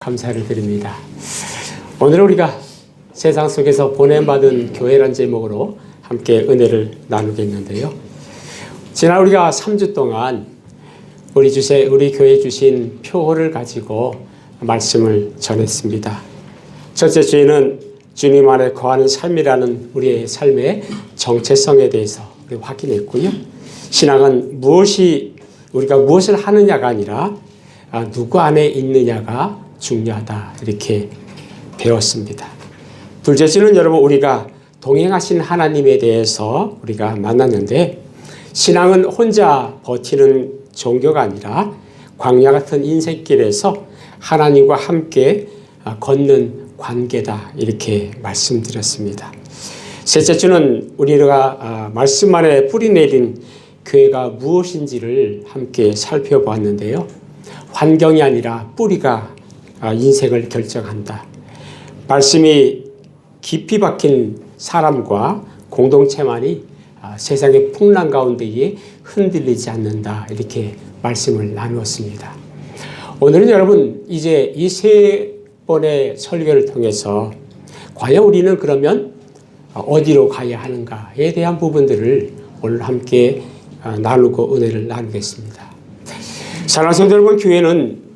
감사를 드립니다. 오늘 우리가 세상 속에서 보냄받은 교회란 제목으로 함께 은혜를 나누겠는데요. 지난 우리가 3주 동안 우리 교회에 주신 표를 가지고 말씀을 전했습니다. 첫째 주에는 주님 안에 거하는 삶이라는 우리의 삶의 정체성에 대해서 확인했고요. 신앙은 우리가 무엇을 하느냐가 아니라 누구 안에 있느냐가 중요하다, 이렇게 배웠습니다. 둘째 주는 여러분, 우리가 동행하신 하나님에 대해서 우리가 만났는데, 신앙은 혼자 버티는 종교가 아니라 광야 같은 인생길에서 하나님과 함께 걷는 관계다, 이렇게 말씀드렸습니다. 셋째 주는 우리가 말씀 안에 뿌리 내린 교회가 무엇인지를 함께 살펴보았는데요. 환경이 아니라 뿌리가 인생을 결정한다. 말씀이 깊이 박힌 사람과 공동체만이 세상의 풍랑 가운데에 흔들리지 않는다, 이렇게 말씀을 나누었습니다. 오늘은 여러분, 이제 이 세 번의 설교를 통해서 과연 우리는 그러면 어디로 가야 하는가에 대한 부분들을 오늘 함께 나누고 은혜를 나누겠습니다. 사랑하는 성도 여러분, 교회는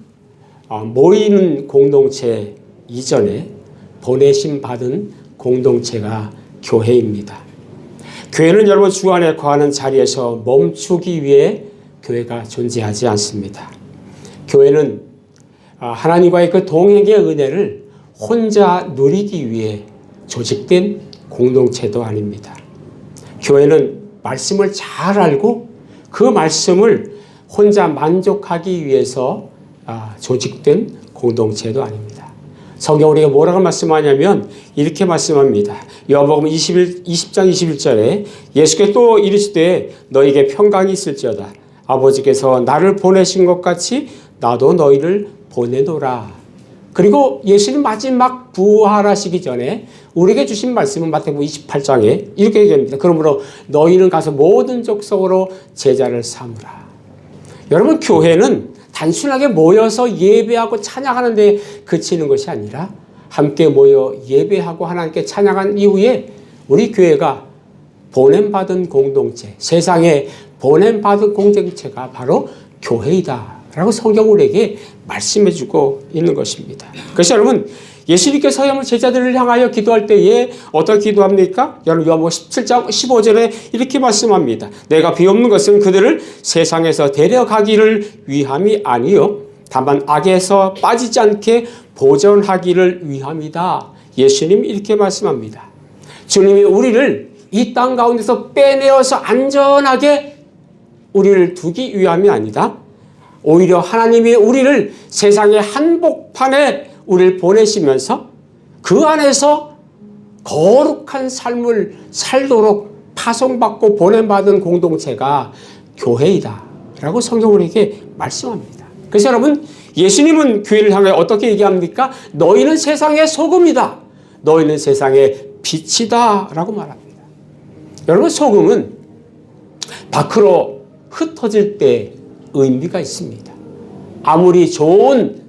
모이는 공동체 이전에 보내심 받은 공동체가 교회입니다. 교회는 여러분 주 안에 거하는 자리에서 멈추기 위해 교회가 존재하지 않습니다. 교회는 하나님과의 그 동행의 은혜를 혼자 누리기 위해 조직된 공동체도 아닙니다. 교회는 말씀을 잘 알고 그 말씀을 혼자 만족하기 위해서 조직된 공동체도 아닙니다. 성경 우리가 뭐라고 말씀하냐면 이렇게 말씀합니다. 요한복음 20장 21절에 예수께서 또 이르시되 너에게 평강이 있을지어다. 아버지께서 나를 보내신 것 같이 나도 너희를 보내노라. 그리고 예수님 마지막 부활하시기 전에 우리에게 주신 말씀은 마태복음 28장에 이렇게 얘기합니다. 그러므로 너희는 가서 모든 족속으로 제자를 삼으라. 여러분, 교회는 단순하게 모여서 예배하고 찬양하는 데 그치는 것이 아니라 함께 모여 예배하고 하나님께 찬양한 이후에 우리 교회가 보냄받은 공동체, 세상에 보냄받은 공동체가 바로 교회이다 라고 성경 우리에게 말씀해 주고 있는 것입니다. 그래서 여러분, 예수님께서 제자들을 향하여 기도할 때에 어떻게 기도합니까? 여러분, 요한복음 17장 15절에 이렇게 말씀합니다. 내가 비옵는 것은 그들을 세상에서 데려가기를 위함이 아니요 다만 악에서 빠지지 않게 보존하기를 위함이다. 예수님이 이렇게 말씀합니다. 주님이 우리를 이 땅 가운데서 빼내어서 안전하게 우리를 두기 위함이 아니다. 오히려 하나님이 우리를 세상의 한복판에 우리를 보내시면서 그 안에서 거룩한 삶을 살도록 파송받고 보냄받은 공동체가 교회이다 라고 성경 우리에게 말씀합니다. 그래서 여러분, 예수님은 교회를 향해 어떻게 얘기합니까? 너희는 세상의 소금이다. 너희는 세상의 빛이다 라고 말합니다. 여러분, 소금은 밖으로 흩어질 때 의미가 있습니다. 아무리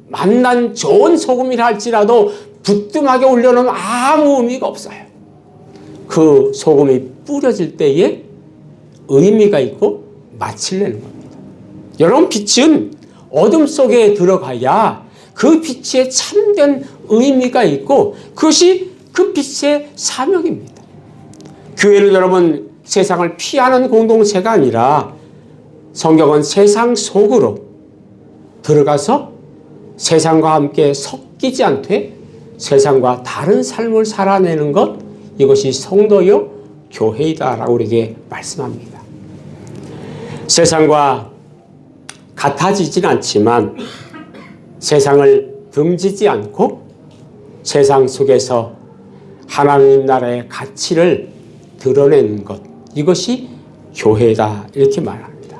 맛난 좋은 소금이라 할지라도 부뚜막에 올려놓으면 아무 의미가 없어요. 그 소금이 뿌려질 때에 의미가 있고 맛을 내는 겁니다. 여러분, 빛은 어둠 속에 들어가야 그 빛에 참된 의미가 있고 그것이 그 빛의 사명입니다. 교회는 여러분 세상을 피하는 공동체가 아니라 성경은 세상 속으로 들어가서 세상과 함께 섞이지 않되 세상과 다른 삶을 살아내는 것, 이것이 성도요 교회이다라고 우리에게 말씀합니다. 세상과 같아지진 않지만 세상을 등지지 않고 세상 속에서 하나님 나라의 가치를 드러내는 것, 이것이 교회다, 이렇게 말합니다.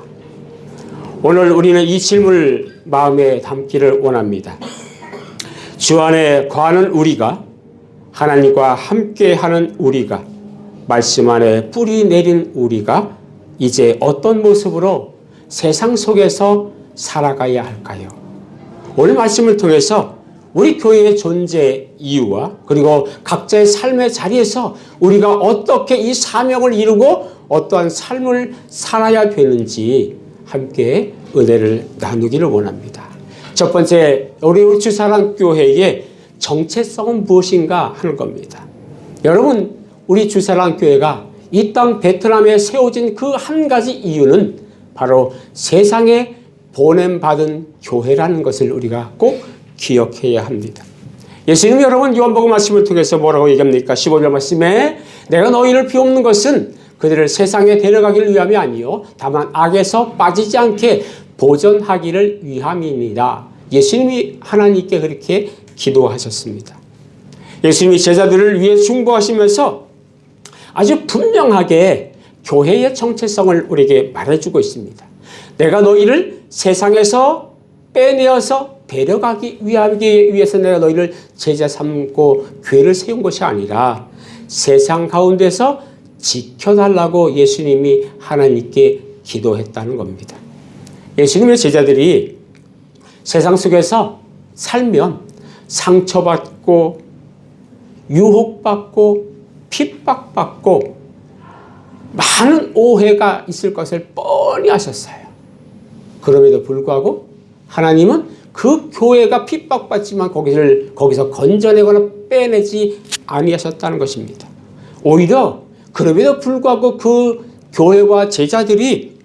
오늘 우리는 이 질문을 마음에 담기를 원합니다. 주 안에 거하는 우리가, 하나님과 함께하는 우리가, 말씀 안에 뿌리 내린 우리가 이제 어떤 모습으로 세상 속에서 살아가야 할까요? 오늘 말씀을 통해서 우리 교회의 존재 이유와 그리고 각자의 삶의 자리에서 우리가 어떻게 이 사명을 이루고 어떠한 삶을 살아야 되는지 함께 은혜를 나누기를 원합니다. 첫 번째, 우리 주사랑교회의 정체성은 무엇인가 하는 겁니다. 여러분, 우리 주사랑교회가 이 땅 베트남에 세워진 그 한 가지 이유는 바로 세상에 보냄받은 교회라는 것을 우리가 꼭 기억해야 합니다. 예수님 여러분 요한복음 말씀을 통해서 뭐라고 얘기합니까? 15절 말씀에 내가 너희를 비옵는 것은 그들을 세상에 데려가기를 위함이 아니요 다만 악에서 빠지지 않게 보전하기를 위함이니라. 예수님이 하나님께 그렇게 기도하셨습니다. 예수님이 제자들을 위해 중보하시면서 아주 분명하게 교회의 정체성을 우리에게 말해주고 있습니다. 내가 너희를 세상에서 빼내어서 데려가기 위해서 내가 너희를 제자 삼고 교회를 세운 것이 아니라 세상 가운데서 지켜달라고 예수님이 하나님께 기도했다는 겁니다. 예수님의 제자들이 세상 속에서 살면 상처받고 유혹받고 핍박받고 많은 오해가 있을 것을 뻔히 아셨어요. 그럼에도 불구하고 하나님은 그 교회가 핍박받지만 거기서 건져내거나 빼내지 아니하셨다는 것입니다. 오히려 그럼에도 불구하고 그 교회와 제자들이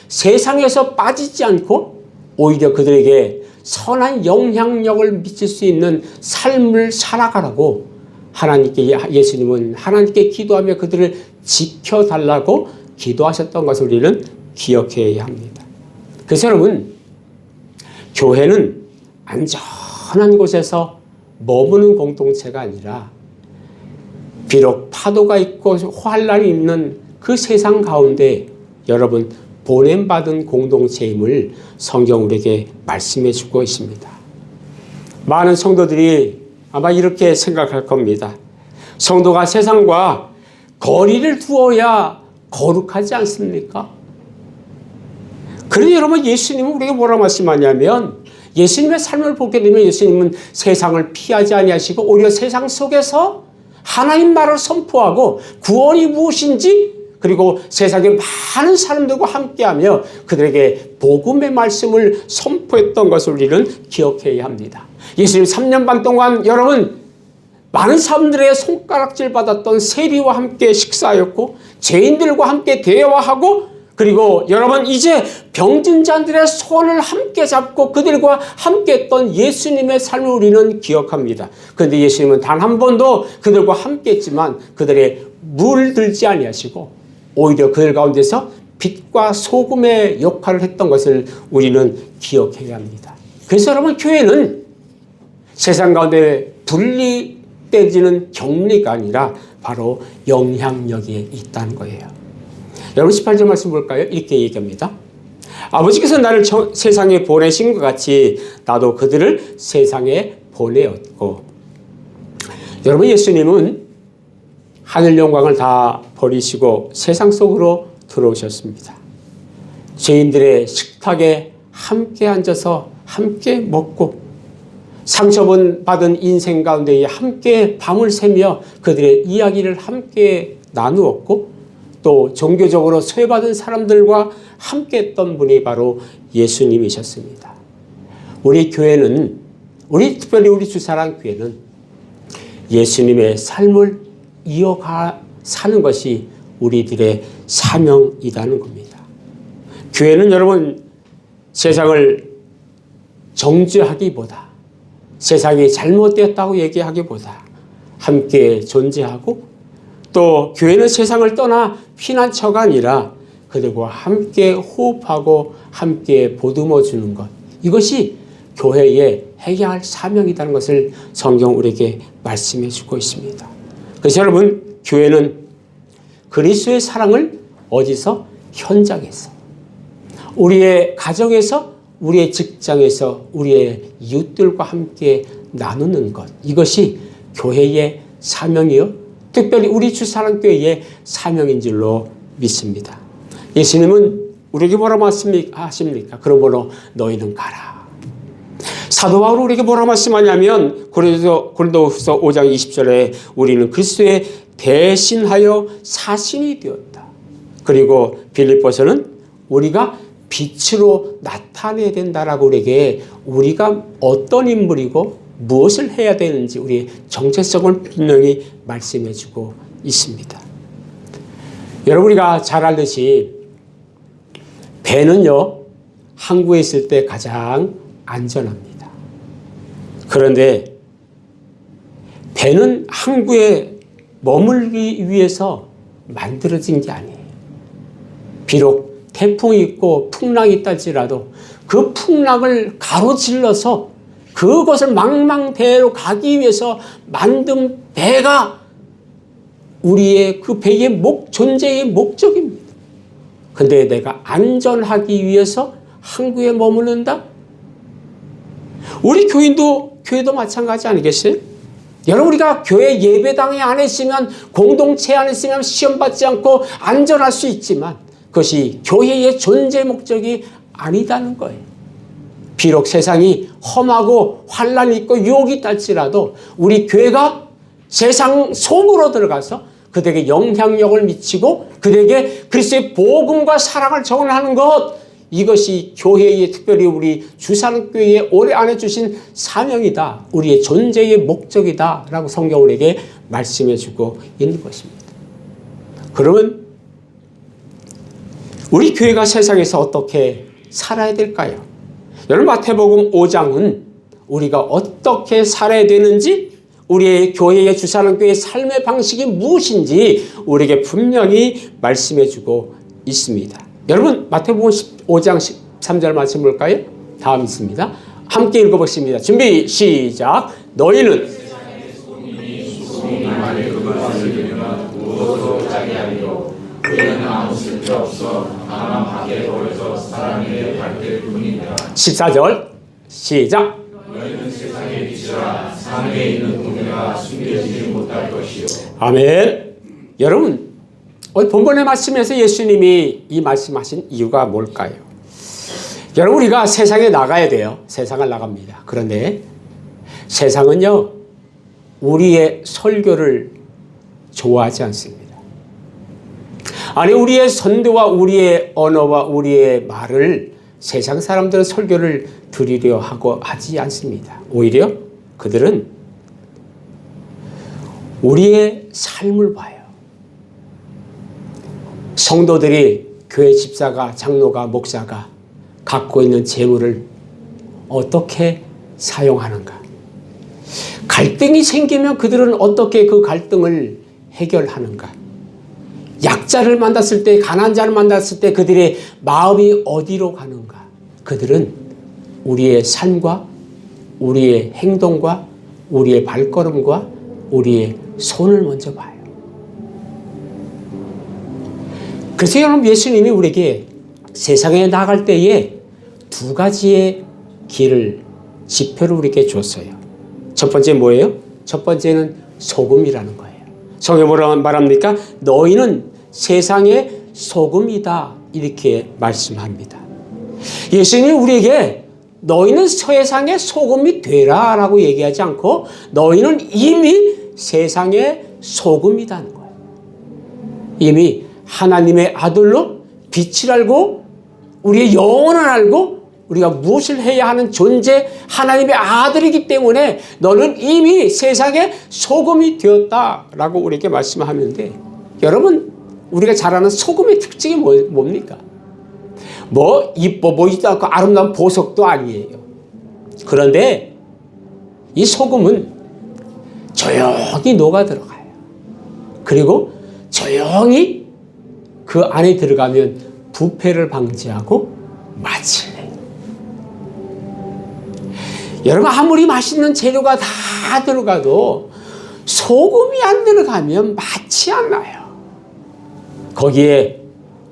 세상에서 빠지지 않고 오히려 그들에게 선한 영향력을 미칠 수 있는 삶을 살아가라고 예수님은 하나님께 기도하며 그들을 지켜달라고 기도하셨던 것을 우리는 기억해야 합니다. 그래서 여러분, 교회는 안전한 곳에서 머무는 공동체가 아니라 비록 파도가 있고 환란이 있는 그 세상 가운데 여러분 보냄받은 공동체임을 성경 우리에게 말씀해 주고 있습니다. 많은 성도들이 아마 이렇게 생각할 겁니다. 성도가 세상과 거리를 두어야 거룩하지 않습니까? 그런데 여러분 예수님은 우리에게 뭐라 말씀하냐면 예수님의 삶을 보게 되면 예수님은 세상을 피하지 아니하시고 오히려 세상 속에서 하나님 나라를 선포하고 구원이 무엇인지 그리고 세상의 많은 사람들과 함께하며 그들에게 복음의 말씀을 선포했던 것을 우리는 기억해야 합니다. 예수님 3년 반 동안 여러분 많은 사람들의 손가락질 받았던 세리와 함께 식사하였고 죄인들과 함께 대화하고 그리고 여러분 이제 병든 자들의 손을 함께 잡고 그들과 함께 했던 예수님의 삶을 우리는 기억합니다. 그런데 예수님은 단 한 번도 그들과 함께 했지만 그들의 물들지 아니하시고 오히려 그들 가운데서 빛과 소금의 역할을 했던 것을 우리는 기억해야 합니다. 그래서 여러분 교회는 세상 가운데 분리되지는 격리가 아니라 바로 영향력이 있다는 거예요. 여러분 18절 말씀 볼까요? 이렇게 얘기합니다. 아버지께서 나를 세상에 보내신 것 같이 나도 그들을 세상에 보내었고. 여러분 예수님은 하늘 영광을 다 버리시고 세상 속으로 들어오셨습니다. 죄인들의 식탁에 함께 앉아서 함께 먹고 상처받은 인생 가운데 함께 밤을 새며 그들의 이야기를 함께 나누었고 또 종교적으로 소외받은 사람들과 함께 했던 분이 바로 예수님이셨습니다. 우리 교회는 특별히 우리 주사랑교회는 예수님의 삶을 이어가 사는 것이 우리들의 사명이라는 겁니다. 교회는 여러분 세상을 정죄하기보다 세상이 잘못되었다고 얘기하기보다 함께 존재하고 또 교회는 세상을 떠나 피난처가 아니라 그들과 함께 호흡하고 함께 보듬어 주는 것, 이것이 교회의 해야 할 사명이라는 것을 성경 우리에게 말씀해 주고 있습니다. 그래서 여러분 교회는 그리스도의 사랑을 어디서? 현장에서, 우리의 가정에서, 우리의 직장에서, 우리의 이웃들과 함께 나누는 것, 이것이 교회의 사명이요 특별히 우리 주사랑교회의 사명인 줄로 믿습니다. 예수님은 우리에게 뭐라고 하십니까? 그러므로 너희는 가라. 사도 바울이 우리에게 뭐라고 말씀하냐면 고린도서 5장 20절에 우리는 그리스도의 대신하여 사신이 되었다. 그리고 빌립보서는 우리가 빛으로 나타내야 된다라고 우리에게 우리가 어떤 인물이고 무엇을 해야 되는지 우리의 정체성을 분명히 말씀해 주고 있습니다. 여러분, 우리가 잘 알듯이 배는요, 항구에 있을 때 가장 안전합니다. 그런데 배는 항구에 머물기 위해서 만들어진 게 아니에요. 비록 태풍이 있고 풍랑이 있다 할지라도 그 풍랑을 가로질러서 그것을 망망대해로 가기 위해서 만든 배가 우리의 그 배의 존재의 목적입니다. 근데 내가 안전하기 위해서 항구에 머무른다? 우리 교회도 마찬가지 아니겠어요? 여러분, 우리가 교회 예배당에 안 있으면, 공동체 안에 있으면 시험받지 않고 안전할 수 있지만 그것이 교회의 존재 목적이 아니다는 거예요. 비록 세상이 험하고 환란이 있고 유혹이 있다 할지라도 우리 교회가 세상 속으로 들어가서 그들에게 영향력을 미치고 그들에게 그리스도의 복음과 사랑을 전하는 것, 이것이 교회의, 특별히 우리 주산교회에 오래 안에 주신 사명이다. 우리의 존재의 목적이다 라고 성경은 우리에게 말씀해 주고 있는 것입니다. 그러면 우리 교회가 세상에서 어떻게 살아야 될까요? 여러분, 마태복음 5장은 우리가 어떻게 살아야 되는지, 우리의 교회의 주산교회의 삶의 방식이 무엇인지 우리에게 분명히 말씀해 주고 있습니다. 여러분, 마태복음 5장 13절 말씀 볼까요? 다음 있습니다. 함께 읽어보겠습니다. 준비 시작. 너희는 아무 쓸데 없어 다만 밖에 버려져 사람에게 밝힐 뿐이니라. 14절 시작. 너희는 세상의 빛이라 산에 있는 동네가 숨겨지지 못할 것이요. 아멘. 여러분, 본문의 말씀에서 예수님이 이 말씀하신 이유가 뭘까요? 여러분, 우리가 세상에 나가야 돼요. 세상을 나갑니다. 그런데 세상은요, 우리의 설교를 좋아하지 않습니다. 아니, 우리의 선도와 우리의 언어와 우리의 말을 세상 사람들은 설교를 들으려 하고 하지 않습니다. 오히려 그들은 우리의 삶을 봐요. 성도들이, 교회 집사가, 장로가, 목사가 갖고 있는 재물을 어떻게 사용하는가? 갈등이 생기면 그들은 어떻게 그 갈등을 해결하는가? 약자를 만났을 때, 가난한 자를 만났을 때 그들의 마음이 어디로 가는가? 그들은 우리의 삶과 우리의 행동과 우리의 발걸음과 우리의 손을 먼저 봐요. 그래서 여러분, 예수님이 우리에게 세상에 나갈 때에 두 가지의 길을, 지표를 우리에게 줬어요. 첫 번째 뭐예요? 첫 번째는 소금이라는 거예요. 성경에 뭐라고 말합니까? 너희는 세상의 소금이다, 이렇게 말씀합니다. 예수님이 우리에게 너희는 세상의 소금이 되라 라고 얘기하지 않고 너희는 이미 세상의 소금이라는 거예요. 이미 하나님의 아들로 빛을 알고 우리의 영혼을 알고 우리가 무엇을 해야 하는 존재, 하나님의 아들이기 때문에 너는 이미 세상의 소금이 되었다라고 우리에게 말씀하는데, 여러분, 우리가 잘 아는 소금의 특징이 뭡니까? 뭐 이뻐 보이지도 않고 아름다운 보석도 아니에요. 그런데 이 소금은 조용히 녹아 들어가요. 그리고 조용히 그 안에 들어가면 부패를 방지하고 맛을 내요. 여러분, 아무리 맛있는 재료가 다 들어가도 소금이 안 들어가면 맛이 안 나요. 거기에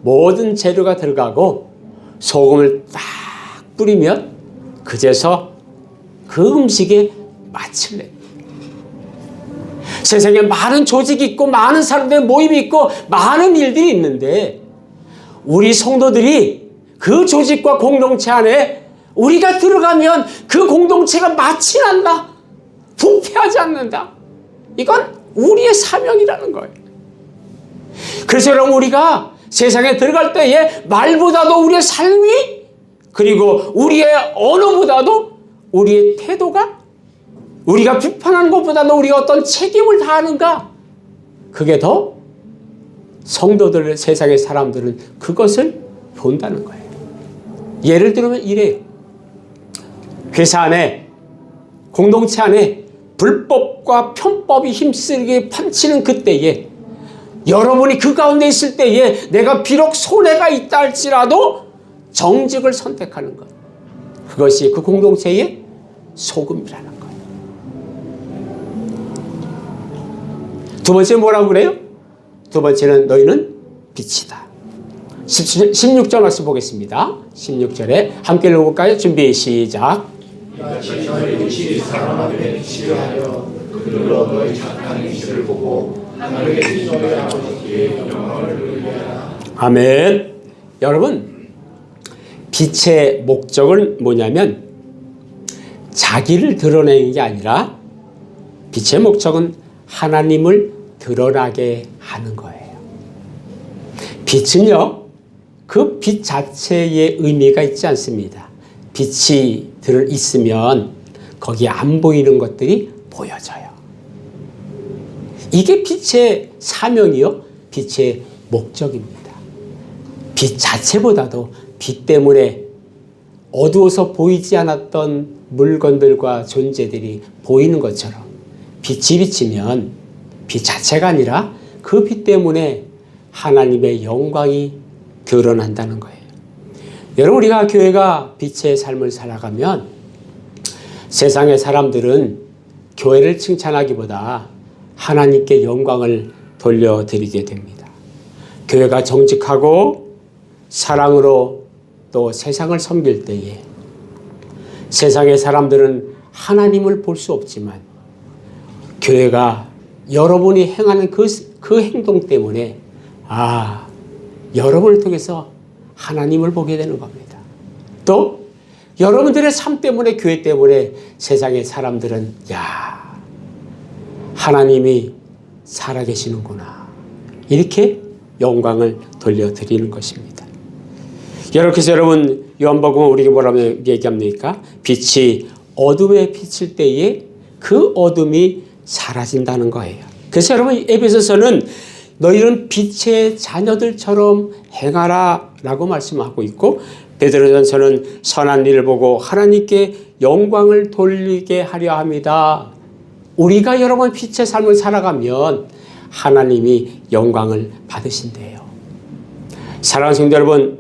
모든 재료가 들어가고 소금을 딱 뿌리면 그제서 그 음식에 맛을 내요. 세상에 많은 조직이 있고 많은 사람들의 모임이 있고 많은 일들이 있는데 우리 성도들이 그 조직과 공동체 안에 우리가 들어가면 그 공동체가 마치 난다. 부패하지 않는다. 이건 우리의 사명이라는 거예요. 그래서 여러분, 우리가 세상에 들어갈 때에 말보다도 우리의 삶이, 그리고 우리의 언어보다도 우리의 태도가, 우리가 비판하는 것보다도 우리가 어떤 책임을 다하는가, 그게 더 성도들, 세상의 사람들은 그것을 본다는 거예요. 예를 들면 이래요. 회사 안에, 공동체 안에 불법과 편법이 힘쓰게 판치는 그때에, 여러분이 그 가운데 있을 때에 내가 비록 손해가 있다 할지라도 정직을 선택하는 것, 그것이 그 공동체의 소금이라는 거예요. 두 번째 뭐라고 그래요? 두 번째는 너희는 빛이다. 16절 말씀 보겠습니다. 16절에 함께 읽어볼까요? 준비 시작. 이같이 너희 빛이 사람 앞에 비치하여 그들로 너희 착한 행실을 보고 하늘에 계신 너희 아버지께 영광을 돌리라. 아멘. 여러분, 빛의 목적은 뭐냐면 자기를 드러내는 게 아니라 빛의 목적은 하나님을 드러나게 하는 거예요. 빛은요, 그 빛 자체의 의미가 있지 않습니다. 빛이 있으면 거기에 안 보이는 것들이 보여져요. 이게 빛의 사명이요, 빛의 목적입니다. 빛 자체보다도 빛 때문에 어두워서 보이지 않았던 물건들과 존재들이 보이는 것처럼 빛이 비치면 빛 자체가 아니라 그 빛 때문에 하나님의 영광이 드러난다는 거예요. 여러분, 우리가 교회가 빛의 삶을 살아가면 세상의 사람들은 교회를 칭찬하기보다 하나님께 영광을 돌려드리게 됩니다. 교회가 정직하고 사랑으로 또 세상을 섬길 때에 세상의 사람들은 하나님을 볼 수 없지만 교회가 여러분이 행하는 그 행동 때문에 여러분을 통해서 하나님을 보게 되는 겁니다. 또 여러분들의 삶 때문에, 교회 때문에 세상의 사람들은 하나님이 살아계시는구나, 이렇게 영광을 돌려드리는 것입니다. 그래서 여러분, 요한복음은 우리에게 뭐라고 얘기합니까? 빛이 어둠에 비칠 때에 그 어둠이 사라진다는 거예요. 그래서 여러분, 에베소서는 너희는 빛의 자녀들처럼 행하라 라고 말씀하고 있고, 베드로전서는 선한 일을 보고 하나님께 영광을 돌리게 하려 합니다. 우리가 여러분 빛의 삶을 살아가면 하나님이 영광을 받으신대요. 사랑하는 성도 여러분,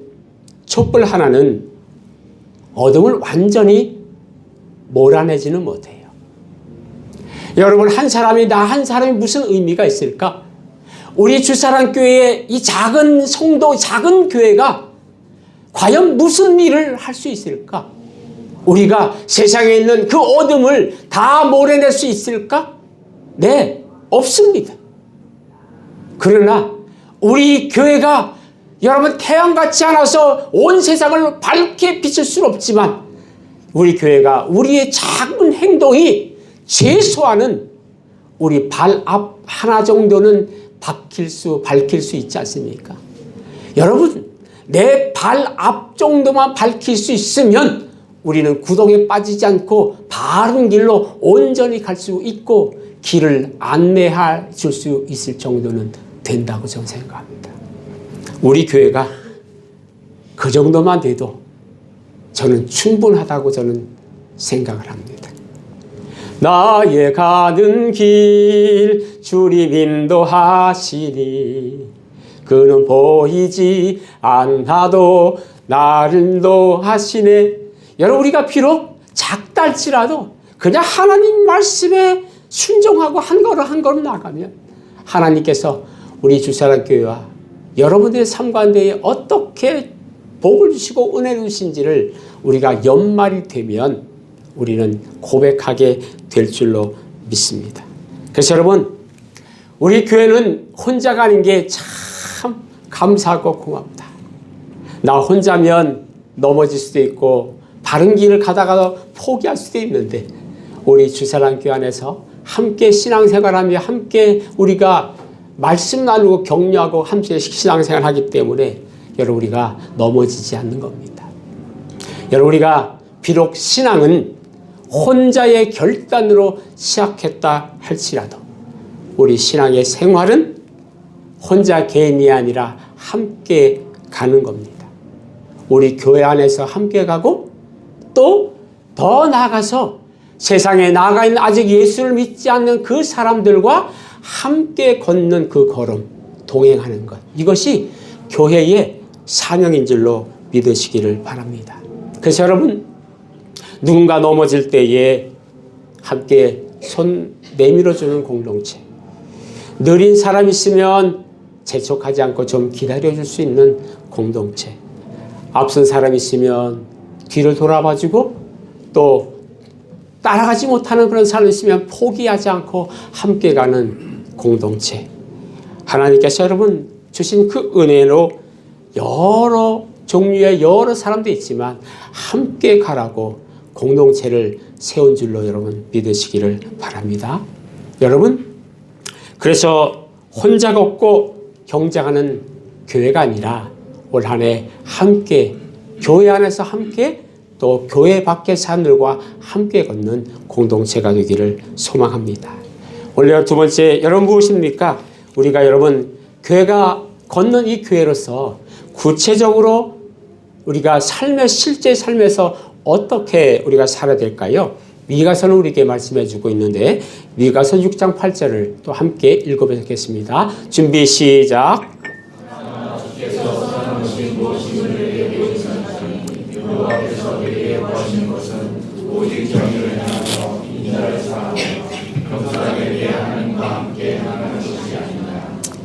촛불 하나는 어둠을 완전히 몰아내지는 못해요. 여러분, 한 사람이 무슨 의미가 있을까? 우리 주사랑교회의 이 작은 성도, 작은 교회가 과연 무슨 일을 할 수 있을까? 우리가 세상에 있는 그 어둠을 다 몰아낼 수 있을까? 네, 없습니다. 그러나 우리 교회가 여러분 태양같이 않아서 온 세상을 밝게 비칠 수는 없지만 우리 교회가 우리의 작은 행동이 최소한은 우리 발 앞 하나 정도는 밝힐 수 있지 않습니까? 여러분, 내 발 앞 정도만 밝힐 수 있으면 우리는 구덩이에 빠지지 않고 바른 길로 온전히 갈 수 있고 길을 안내해 줄 수 있을 정도는 된다고 저는 생각합니다. 우리 교회가 그 정도만 돼도 저는 충분하다고 저는 생각을 합니다. 나의 가는 길 주님 인도하시니 그는 보이지 않아도 나를 인도하시네. 여러분, 우리가 비록 작다 할지라도 그냥 하나님 말씀에 순종하고 한 걸음 나가면 하나님께서 우리 주사랑교회와 여러분들의 삶 가운데 어떻게 복을 주시고 은혜를 주신지를 우리가 연말이 되면 우리는 고백하게 될 줄로 믿습니다. 그래서 여러분, 우리 교회는 혼자가 아닌 게 참 감사하고 고맙다. 나 혼자면 넘어질 수도 있고 바른 길을 가다가 포기할 수도 있는데 우리 주사랑교회 안에서 함께 신앙생활하며 함께 우리가 말씀 나누고 격려하고 함께 신앙생활하기 때문에 여러분 우리가 넘어지지 않는 겁니다. 여러분 우리가 비록 신앙은 혼자의 결단으로 시작했다 할지라도 우리 신앙의 생활은 혼자 개인이 아니라 함께 가는 겁니다. 우리 교회 안에서 함께 가고 또 더 나아가서 세상에 나가 있는 아직 예수를 믿지 않는 그 사람들과 함께 걷는 그 걸음, 동행하는 것. 이것이 교회의 사명인 줄로 믿으시기를 바랍니다. 그래서 여러분 누군가 넘어질 때에 함께 손 내밀어주는 공동체. 느린 사람 있으면 재촉하지 않고 좀 기다려줄 수 있는 공동체. 앞선 사람 있으면 뒤를 돌아봐주고 또 따라가지 못하는 그런 사람 있으면 포기하지 않고 함께 가는 공동체. 하나님께서 여러분 주신 그 은혜로 여러 종류의 여러 사람도 있지만 함께 가라고 공동체를 세운 줄로 여러분 믿으시기를 바랍니다. 여러분 그래서 혼자 걷고 경쟁하는 교회가 아니라 올 한 해 함께 교회 안에서 함께 또 교회 밖의 사람들과 함께 걷는 공동체가 되기를 소망합니다. 오늘 두 번째 여러분 무엇입니까? 우리가 여러분 교회가 걷는 이 교회로서 구체적으로 우리가 실제 삶에서 어떻게 우리가 살아야 될까요? 미가서는 우리에게 말씀해 주고 있는데 미가서 6장 8절을 또 함께 읽어보겠습니다. 준비 시작.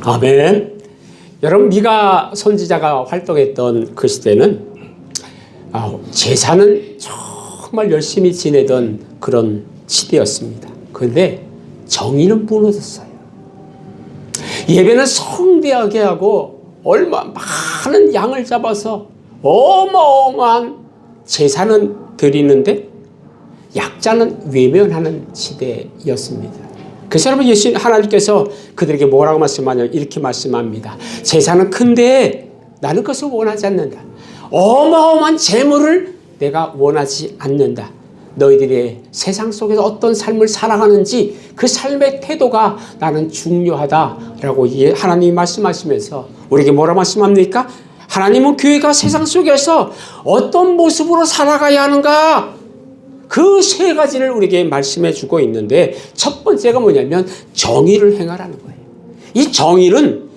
아멘. 여러분 미가 선지자가 활동했던 그 시대는 제사는 정말 열심히 지내던 그런 시대였습니다. 그런데 정의는 무너졌어요. 예배는 성대하게 하고 많은 양을 잡아서 어마어마한 제사는 드리는데 약자는 외면하는 시대였습니다. 그래서 여러분 하나님께서 그들에게 뭐라고 말씀하냐면 이렇게 말씀합니다. 제사는 큰데 나는 그것을 원하지 않는다. 어마어마한 재물을 내가 원하지 않는다. 너희들의 세상 속에서 어떤 삶을 살아가는지 그 삶의 태도가 나는 중요하다라고 하나님이 말씀하시면서 우리에게 뭐라 말씀합니까? 하나님은 교회가 세상 속에서 어떤 모습으로 살아가야 하는가? 그 세 가지를 우리에게 말씀해 주고 있는데 첫 번째가 뭐냐면 정의를 행하라는 거예요. 이 정의는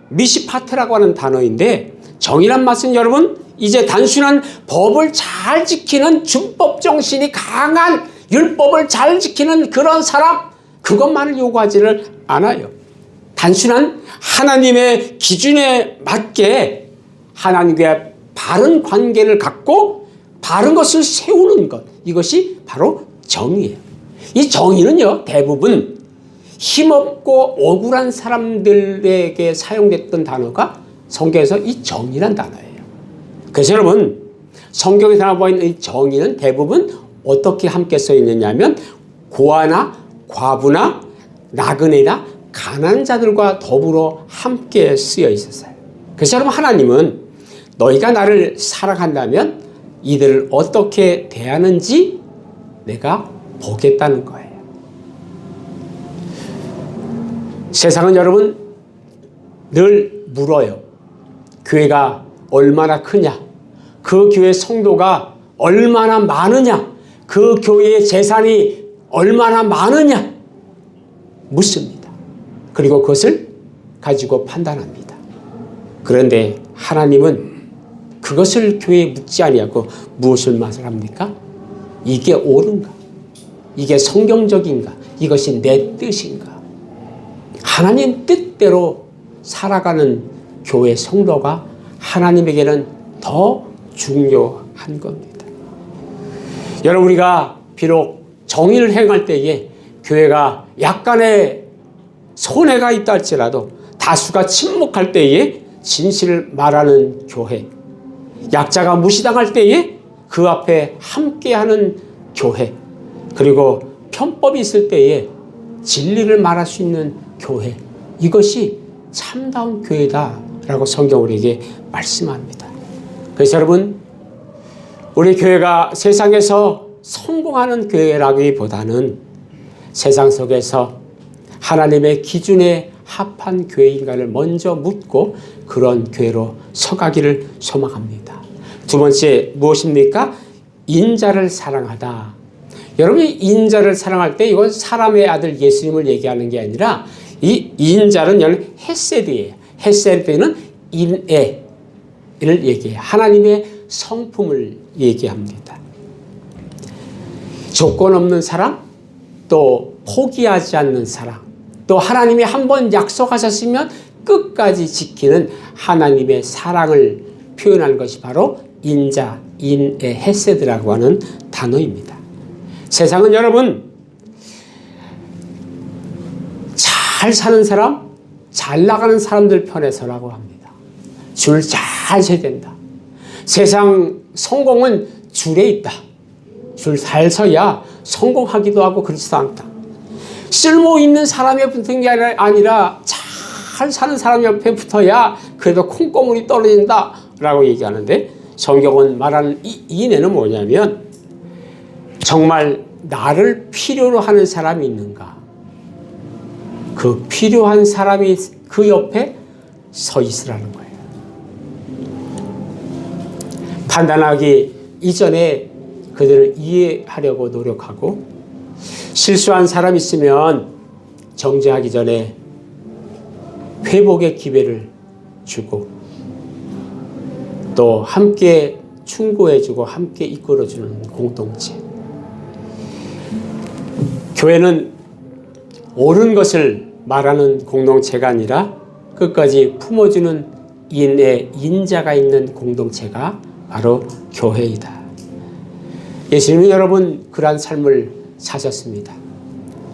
미시파테라고 하는 단어인데 정의란 말은 여러분 이제 단순한 법을 잘 지키는 준법 정신이 강한 율법을 잘 지키는 그런 사람 그것만을 요구하지를 않아요. 단순한 하나님의 기준에 맞게 하나님과 바른 관계를 갖고 바른 것을 세우는 것 이것이 바로 정의예요. 이 정의는요 대부분 힘없고 억울한 사람들에게 사용됐던 단어가 성경에서 이 정의란 단어예요. 그래서 여러분 성경에 나와 있는 이 정의는 대부분 어떻게 함께 써 있느냐면 고아나 과부나 나그네나 가난한 자들과 더불어 함께 쓰여 있었어요. 그래서 여러분 하나님은 너희가 나를 사랑한다면 이들을 어떻게 대하는지 내가 보겠다는 거예요. 세상은 여러분 늘 물어요. 교회가 얼마나 크냐? 그 교회 성도가 얼마나 많으냐? 그 교회의 재산이 얼마나 많으냐? 묻습니다. 그리고 그것을 가지고 판단합니다. 그런데 하나님은 그것을 교회에 묻지 아니하고 무엇을 말합니까? 이게 옳은가? 이게 성경적인가? 이것이 내 뜻인가? 하나님 뜻대로 살아가는 교회 성도가 하나님에게는 더 중요한 겁니다. 여러분 우리가 비록 정의를 행할 때에 교회가 약간의 손해가 있다 할지라도 다수가 침묵할 때에 진실을 말하는 교회 약자가 무시당할 때에 그 앞에 함께하는 교회, 그리고 편법이 있을 때에 진리를 말할 수 있는 교회, 이것이 참다운 교회다라고 성경 우리에게 말씀합니다. 그래서 여러분, 우리 교회가 세상에서 성공하는 교회라기보다는 세상 속에서 하나님의 기준에 합한 교회인가를 먼저 묻고 그런 교회로 서가기를 소망합니다. 두 번째 무엇입니까? 인자를 사랑하다. 여러분이 인자를 사랑할 때 이건 사람의 아들 예수님을 얘기하는 게 아니라 이 인자는 헤세드예요. 헤세드는 인애를 얘기해요. 하나님의 성품을 얘기합니다. 조건 없는 사랑, 또 포기하지 않는 사랑, 또 하나님이 한번 약속하셨으면 끝까지 지키는 하나님의 사랑을 표현하는 것이 바로 인자, 인애, 헤세드라고 하는 단어입니다. 세상은 여러분, 잘 사는 사람, 잘 나가는 사람들 편에 서라고 합니다. 줄 잘 서야 된다. 세상 성공은 줄에 있다. 줄 잘 서야 성공하기도 하고 그렇지도 않다. 쓸모 있는 사람 옆에 붙은 게 아니라 잘 사는 사람 옆에 붙어야 그래도 콩고물이 떨어진다 라고 얘기하는데, 성경은 말하는 이 인애는 뭐냐면 정말 나를 필요로 하는 사람이 있는가, 그 필요한 사람이 그 옆에 서 있으라는 거예요. 판단하기 이전에 그들을 이해하려고 노력하고, 실수한 사람이 있으면 정죄하기 전에 회복의 기회를 주고, 또 함께 충고해주고 함께 이끌어주는 공동체. 교회는 옳은 것을 말하는 공동체가 아니라 끝까지 품어주는 인의 인자가 있는 공동체가 바로 교회이다. 예수님은 여러분 그러한 삶을 사셨습니다.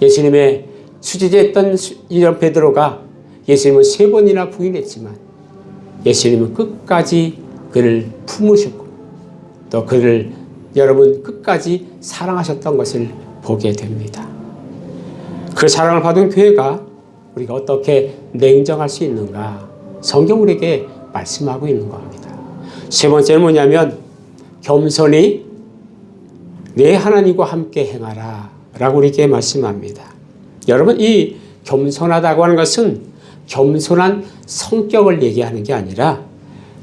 예수님의 수제자였던 이런 베드로가 예수님을 3번이나 부인했지만 예수님은 끝까지 그를 품으셨고 또 그를 여러분 끝까지 사랑하셨던 것을 보게 됩니다. 그 사랑을 받은 교회가 우리가 어떻게 냉정할 수 있는가, 성경 우리에게 말씀하고 있는 겁니다. 세 번째는 뭐냐면 겸손히 내 하나님과 함께 행하라 라고 우리에게 말씀합니다. 여러분, 이 겸손하다고 하는 것은 겸손한 성격을 얘기하는 게 아니라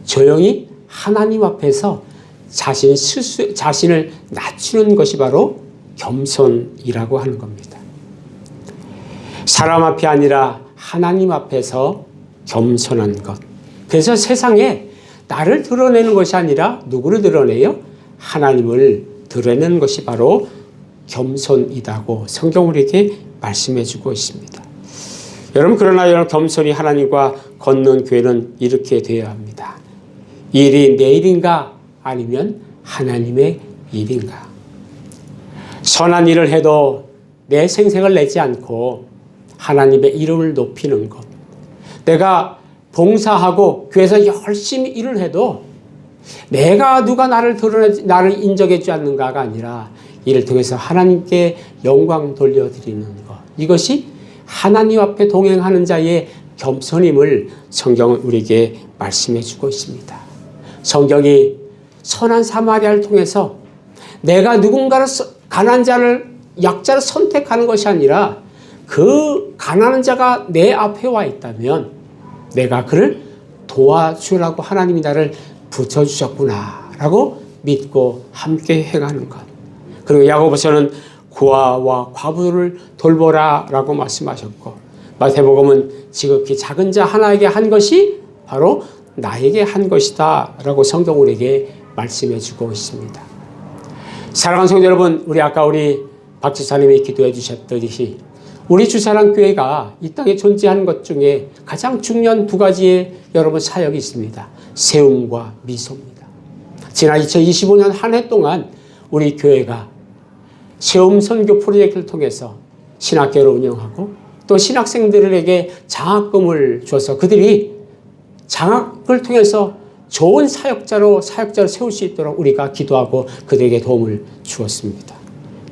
조용히 하나님 앞에서 자신을 낮추는 것이 바로 겸손이라고 하는 겁니다. 사람 앞이 아니라 하나님 앞에서 겸손한 것. 그래서 세상에 나를 드러내는 것이 아니라 누구를 드러내요? 하나님을 드러내는 것이 바로 겸손이다고 성경 우리에게 말씀해 주고 있습니다. 여러분, 그러나 여러분 겸손히 하나님과 걷는 교회는 이렇게 되어야 합니다. 일이 내 일인가 아니면 하나님의 일인가. 선한 일을 해도 내 생색을 내지 않고 하나님의 이름을 높이는 것. 내가 봉사하고 교회에서 열심히 일을 해도 내가 누가 나를 인정해 주지 않는가가 아니라 이를 통해서 하나님께 영광 돌려드리는 것. 이것이 하나님 앞에 동행하는 자의 겸손임을 성경은 우리에게 말씀해 주고 있습니다. 성경이 선한 사마리아를 통해서 내가 누군가를 가난한 자를 약자를 선택하는 것이 아니라 그 가난한 자가 내 앞에 와 있다면 내가 그를 도와주라고 하나님이 나를 붙여주셨구나 라고 믿고 함께 행하는 것. 그리고 야고보서는 고아와 과부를 돌보라 라고 말씀하셨고, 마태복음은 지극히 작은 자 하나에게 한 것이 바로 나에게 한 것이다 라고 성경 우리에게 말씀해 주고 있습니다. 사랑하는 성도 여러분, 아까 우리 박 지사님이 기도해 주셨듯이 우리 주사랑교회가 이 땅에 존재하는 것 중에 가장 중요한 2가지의 여러분 사역이 있습니다. 세움과 미소입니다. 지난 2025년 한 해 동안 우리 교회가 세움 선교 프로젝트를 통해서 신학교를 운영하고 또 신학생들에게 장학금을 줘서 그들이 장학을 통해서 좋은 사역자로 세울 수 있도록 우리가 기도하고 그들에게 도움을 주었습니다.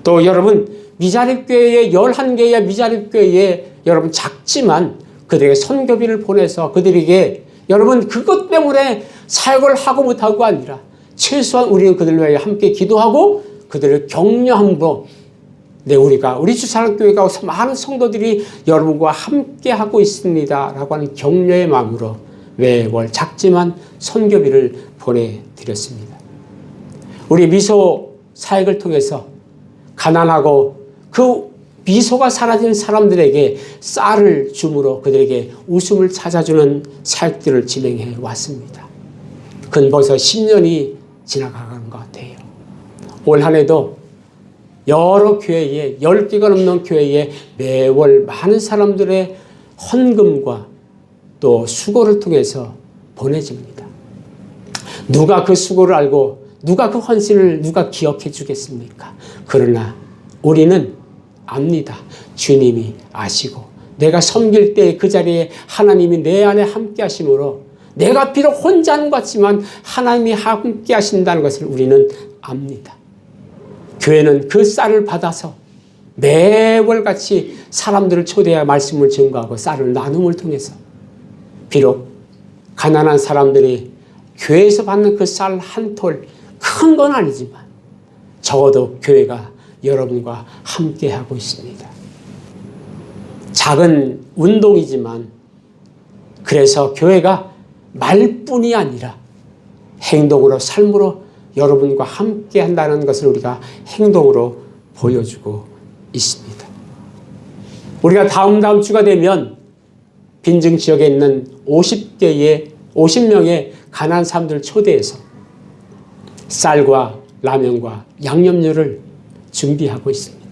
또 여러분, 미자립교회에 11개의 미자립교회에 여러분 작지만 그들에게 선교비를 보내서 그들에게 여러분 그것 때문에 사역을 하고 못하고가 아니라 최소한 우리는 그들 위해 함께 기도하고 그들을 격려함으로 우리 주사랑교회가 많은 성도들이 여러분과 함께 하고 있습니다 라고 하는 격려의 마음으로 매월 작지만 선교비를 보내드렸습니다. 우리 미소 사역을 통해서 가난하고 그 미소가 사라진 사람들에게 쌀을 줌으로 그들에게 웃음을 찾아주는 사역들을 진행해 왔습니다. 그건 벌써 10년이 지나가는 것 같아요. 올 한 해도 여러 교회에 10개가 넘는 교회에 매월 많은 사람들의 헌금과 또 수고를 통해서 보내집니다. 누가 그 수고를 알고 누가 그 헌신을 누가 기억해 주겠습니까? 그러나 우리는 압니다. 주님이 아시고 내가 섬길 때 그 자리에 하나님이 내 안에 함께 하심으로 내가 비록 혼자 하는 것 같지만 하나님이 함께 하신다는 것을 우리는 압니다. 교회는 그 쌀을 받아서 매월같이 사람들을 초대하여 말씀을 증거하고 쌀을 나눔을 통해서 비록 가난한 사람들이 교회에서 받는 그 쌀 한 톨 큰 건 아니지만 적어도 교회가 여러분과 함께하고 있습니다. 작은 운동이지만 그래서 교회가 말뿐이 아니라 행동으로 삶으로 여러분과 함께 한다는 것을 우리가 행동으로 보여주고 있습니다. 우리가 다음 주가 되면 빈증 지역에 있는 50명의 가난한 사람들을 초대해서 쌀과 라면과 양념류를 준비하고 있습니다.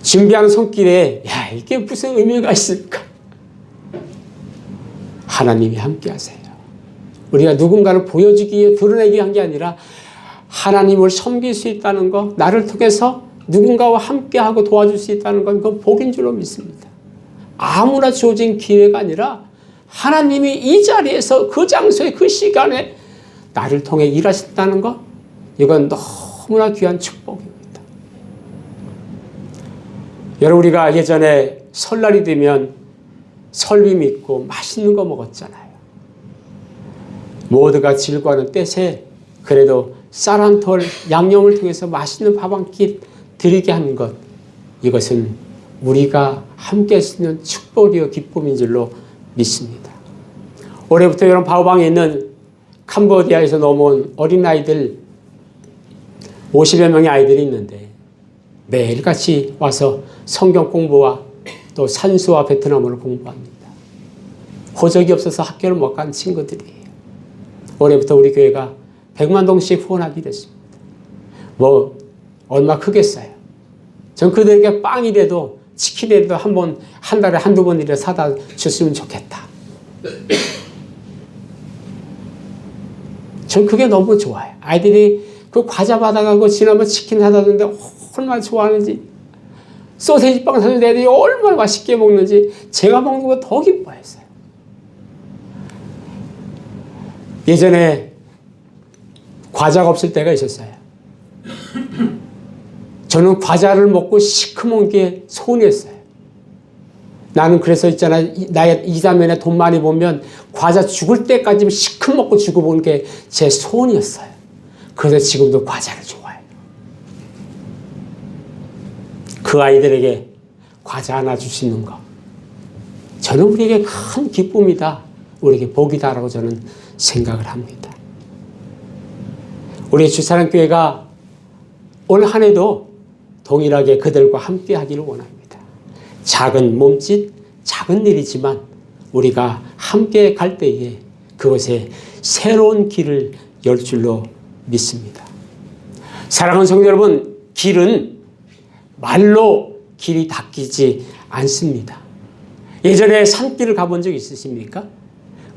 준비하는 손길에 이게 무슨 의미가 있을까? 하나님이 함께 하세요. 우리가 누군가를 보여주기 위해 드러내기 한 게 아니라 하나님을 섬길 수 있다는 것, 나를 통해서 누군가와 함께하고 도와줄 수 있다는 건 그건 복인 줄로 믿습니다. 아무나 주어진 기회가 아니라 하나님이 이 자리에서 그 장소에 그 시간에 나를 통해 일하신다는 것, 이건 너무나 귀한 축복입니다. 여러분, 우리가 예전에 설날이 되면 설비 믿고 맛있는 거 먹었잖아요. 모두가 즐거워하는 때새 그래도 쌀 한 톨 양념을 통해서 맛있는 밥 한 끼 드리게 하는 것, 이것은 우리가 함께 할 수 있는 축복이요 기쁨인 줄로 믿습니다. 올해부터 여러분 바오방에 있는 캄보디아에서 넘어온 어린아이들 50여 명의 아이들이 있는데 매일같이 와서 성경 공부와 또 산수와 베트남어를 공부합니다. 호적이 없어서 학교를 못 간 친구들이에요. 올해부터 우리 교회가 100만 동씩 후원하게 됐습니다. 뭐 얼마 크겠어요. 전 그들에게 빵이라도 치킨이라도 한 달에 한두 번이라도 사다 줬으면 좋겠다. 전 그게 너무 좋아요. 아이들이 그 과자 받아가고 지나면 치킨 사다 주는데 얼마나 좋아하는지, 소세지 빵 사주는데 애들이 얼마나 맛있게 먹는지 제가 먹는 거 더 기뻐했어요. 예전에 과자가 없을 때가 있었어요. 저는 과자를 먹고 시커먼 게 소원이었어요. 나는 그래서 있잖아, 나의 이자면에 돈 많이 보면 과자 죽을 때까지 시커멓고 죽어보는 게 제 소원이었어요. 그래서 지금도 과자를 좋아해요. 그 아이들에게 과자 하나 주시는 거, 저는 우리에게 큰 기쁨이다, 우리에게 복이다라고 저는 생각을 합니다. 우리 주사랑교회가 올 한 해도 동일하게 그들과 함께 하기를 원합니다. 작은 몸짓, 작은 일이지만 우리가 함께 갈 때에 그것에 새로운 길을 열 줄로 믿습니다. 사랑하는 성도 여러분, 길은 말로 길이 닦이지 않습니다. 예전에 산길을 가본 적 있으십니까?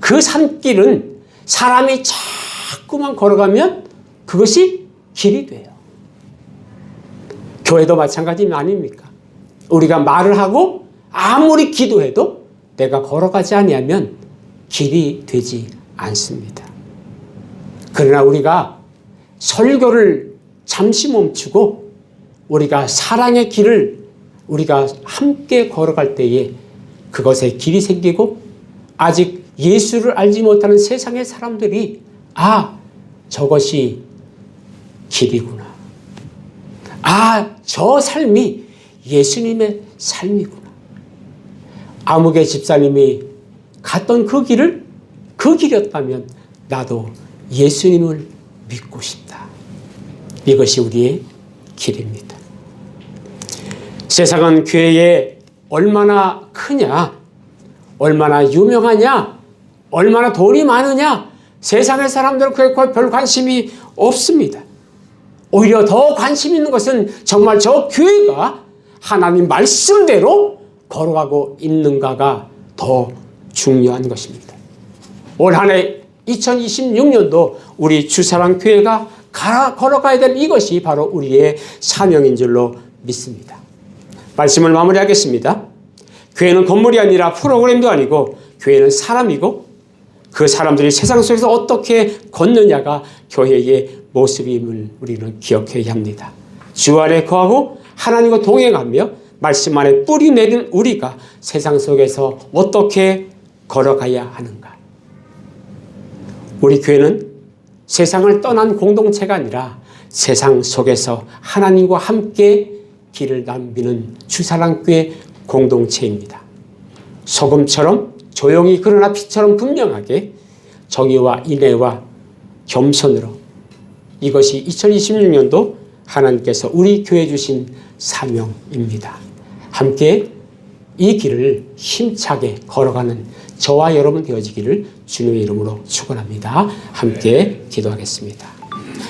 그 산길은 사람이 자꾸만 걸어가면 그것이 길이 돼요. 교회도 마찬가지 아닙니까? 우리가 말을 하고 아무리 기도해도 내가 걸어가지 아니하면 길이 되지 않습니다. 그러나 우리가 설교를 잠시 멈추고 우리가 사랑의 길을 우리가 함께 걸어갈 때에 그것에 길이 생기고 아직 예수를 알지 못하는 세상의 사람들이 저것이 길이구나. 저 삶이 예수님의 삶이구나. 아무개 집사님이 갔던 그 길이었다면 나도 예수님을 믿고 싶다. 이것이 우리의 길입니다. 세상은 교회에 얼마나 크냐, 얼마나 유명하냐, 얼마나 돈이 많으냐, 세상의 사람들은 그에 별 관심이 없습니다. 오히려 더 관심 있는 것은 정말 저 교회가 하나님 말씀대로 걸어가고 있는가가 더 중요한 것입니다. 올 한 해 2026년도 우리 주사랑교회가 걸어가야 될 이것이 바로 우리의 사명인 줄로 믿습니다. 말씀을 마무리하겠습니다. 교회는 건물이 아니라 프로그램도 아니고 교회는 사람이고 그 사람들이 세상 속에서 어떻게 걷느냐가 교회의 모습임을 우리는 기억해야 합니다. 주 안에 거하고 하나님과 동행하며 말씀 안에 뿌리 내린 우리가 세상 속에서 어떻게 걸어가야 하는가. 우리 교회는 세상을 떠난 공동체가 아니라 세상 속에서 하나님과 함께 길을 남기는 주사랑교회 공동체입니다. 소금처럼 조용히 그러나 빛처럼 분명하게 정의와 인애와 겸손으로 이것이 2026년도 하나님께서 우리 교회 주신 사명입니다. 함께 이 길을 힘차게 걸어가는 저와 여러분 되어지기를 주님의 이름으로 축원합니다. 함께 기도하겠습니다.